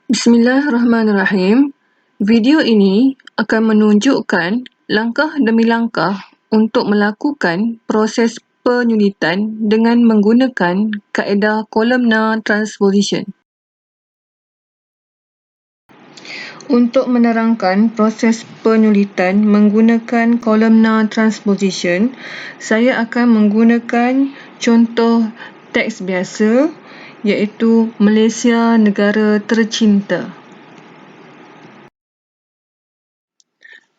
Bismillahirrahmanirrahim. Video ini akan menunjukkan langkah demi langkah untuk melakukan proses penyulitan dengan menggunakan kaedah columnar transposition. Untuk menerangkan proses penyulitan menggunakan columnar transposition, saya akan menggunakan contoh teks biasa iaitu Malaysia Negara Tercinta.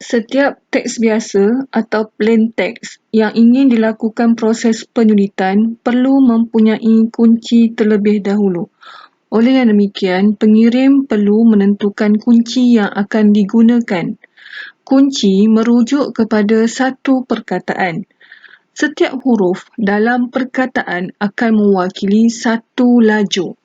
Setiap teks biasa atau plain text yang ingin dilakukan proses penyulitan perlu mempunyai kunci terlebih dahulu. Oleh yang demikian, pengirim perlu menentukan kunci yang akan digunakan. Kunci merujuk kepada satu perkataan. Setiap huruf dalam perkataan akan mewakili satu laju.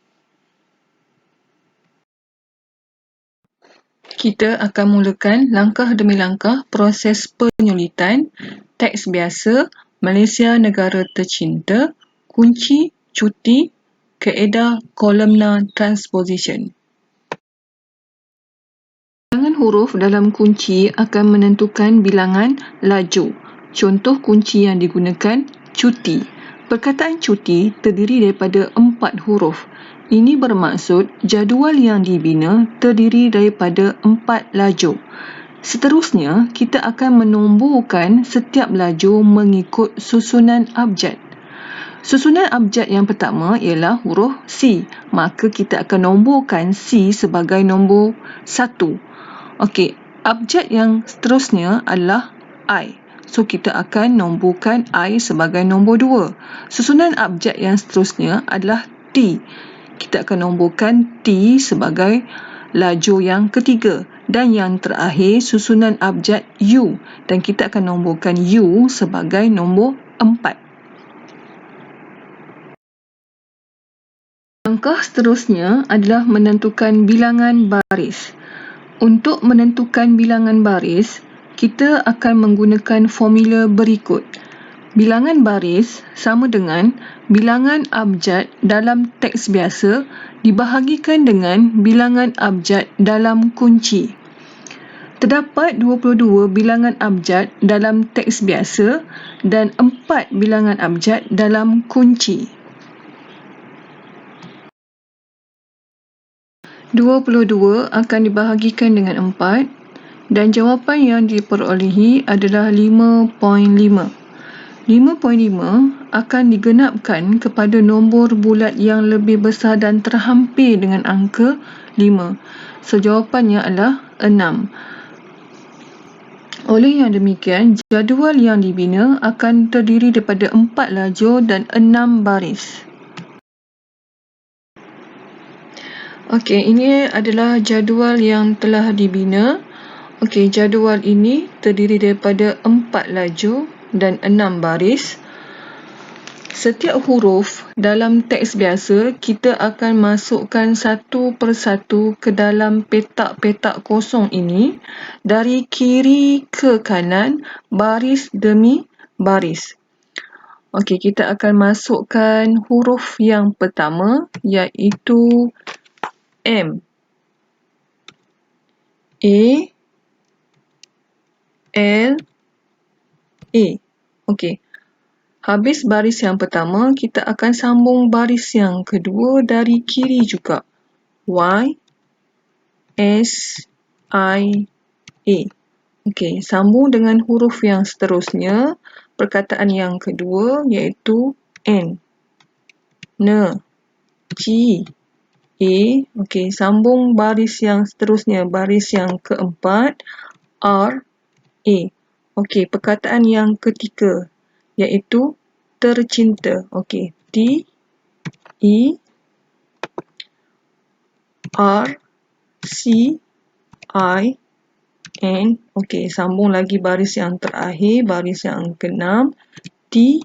Kita akan mulakan langkah demi langkah proses penyulitan teks biasa Malaysia Negara Tercinta, kunci, cuti, kaedah columnar transposition. Bilangan huruf dalam kunci akan menentukan bilangan laju. Contoh kunci yang digunakan, cuti. Perkataan cuti terdiri daripada 4 huruf. Ini bermaksud jadual yang dibina terdiri daripada 4 laju. Seterusnya, kita akan menomborkan setiap laju mengikut susunan abjad. Susunan abjad yang pertama ialah huruf C. Maka kita akan nomborkan C sebagai nombor 1. Okey, abjad yang seterusnya adalah I. So, kita akan nomborkan I sebagai nombor 2. Susunan abjad yang seterusnya adalah T. Kita akan nomborkan T sebagai laju yang ketiga. Dan yang terakhir, susunan abjad U. Dan kita akan nomborkan U sebagai nombor 4. Langkah seterusnya adalah menentukan bilangan baris. Untuk menentukan bilangan baris, kita akan menggunakan formula berikut. Bilangan baris sama dengan bilangan abjad dalam teks biasa dibahagikan dengan bilangan abjad dalam kunci. Terdapat 22 bilangan abjad dalam teks biasa dan 4 bilangan abjad dalam kunci. 22 akan dibahagikan dengan 4 dan jawapan yang diperolehi adalah 5.5. 5.5 akan digenapkan kepada nombor bulat yang lebih besar dan terhampir dengan angka 5. So, jawapannya adalah 6. Oleh yang demikian, jadual yang dibina akan terdiri daripada 4 lajur dan 6 baris. Okey, ini adalah jadual yang telah dibina. Okey, jadual ini terdiri daripada 4 laju dan 6 baris. Setiap huruf dalam teks biasa, kita akan masukkan satu persatu ke dalam petak-petak kosong ini dari kiri ke kanan, baris demi baris. Okey, kita akan masukkan huruf yang pertama iaitu M. A, L, A. Okey. Habis baris yang pertama, kita akan sambung baris yang kedua dari kiri juga. Y, S, I, A. Okey, sambung dengan huruf yang seterusnya. Perkataan yang kedua iaitu N. N, G, A. Okey, sambung baris yang seterusnya. Baris yang keempat, R, A. Okey, perkataan yang ketiga iaitu tercinta. Okey, T, E, R, C, I, N. Okey, sambung lagi baris yang terakhir, baris yang keenam, T,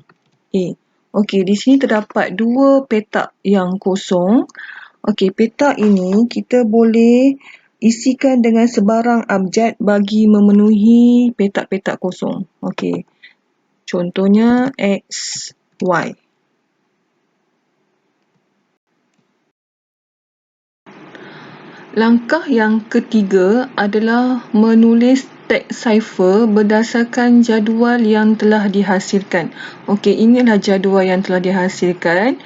A. Okey, di sini terdapat 2 petak yang kosong. Okey, petak ini kita boleh isikan dengan sebarang abjad bagi memenuhi petak-petak kosong. Okey. Contohnya X, Y. Langkah yang ketiga adalah menulis teks cipher berdasarkan jadual yang telah dihasilkan. Okey, inilah jadual yang telah dihasilkan.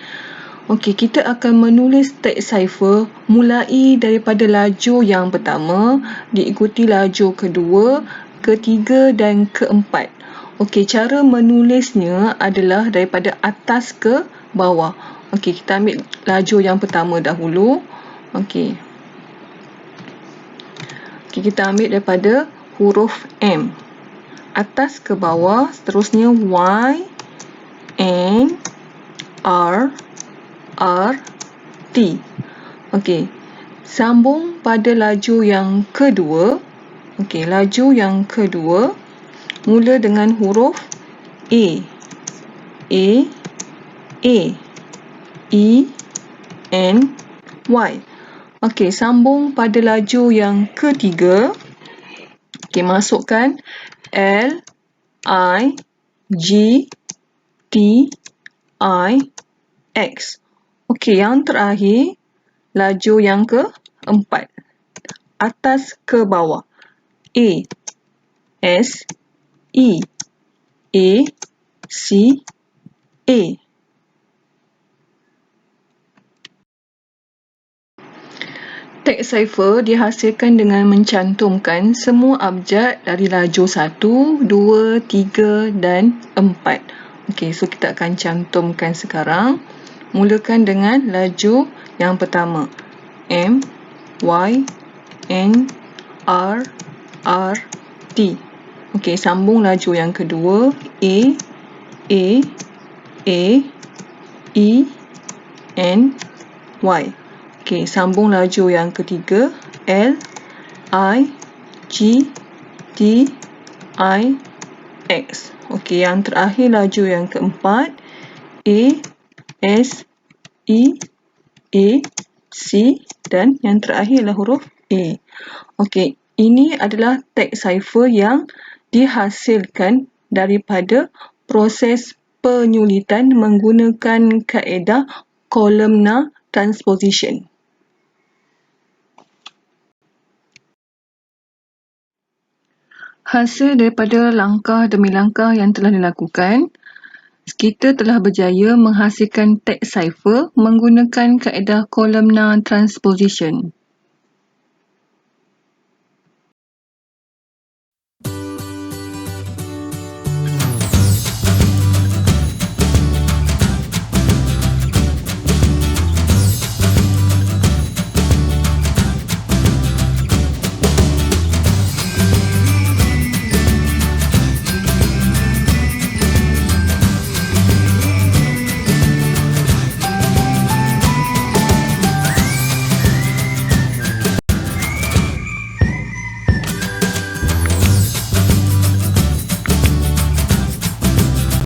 Okey, kita akan menulis teks cipher mulai daripada lajur yang pertama, diikuti lajur kedua, ketiga dan keempat. Okey, cara menulisnya adalah daripada atas ke bawah. Okey, kita ambil lajur yang pertama dahulu. Okey. Kita ambil daripada huruf M. Atas ke bawah, seterusnya Y, N, R, T. Okey. Sambung pada lajur yang kedua. Okey, lajur yang kedua mula dengan huruf A. A, E, N, Y. Okey, sambung pada lajur yang ketiga. Okey, masukkan L, I, G, T, I, X. Okey, yang terakhir, lajur yang keempat. Atas ke bawah. A, S, E, A, C, A. Teks cipher dihasilkan dengan mencantumkan semua abjad dari lajur 1, 2, 3 dan 4. Okey, so kita akan cantumkan sekarang. Mulakan dengan lajur yang pertama. M, Y, N, R, T. Okey, sambung lajur yang kedua. A, E, N, Y. Okey, sambung lajur yang ketiga. L, I, G, T, I, X. Okey, yang terakhir lajur yang keempat. A, S, E, A, C dan yang terakhir adalah huruf A. Okey, ini adalah teks cipher yang dihasilkan daripada proses penyulitan menggunakan kaedah columnar transposition. Hasil daripada langkah demi langkah yang telah dilakukan, kita telah berjaya menghasilkan teks cipher menggunakan kaedah columnar transposition.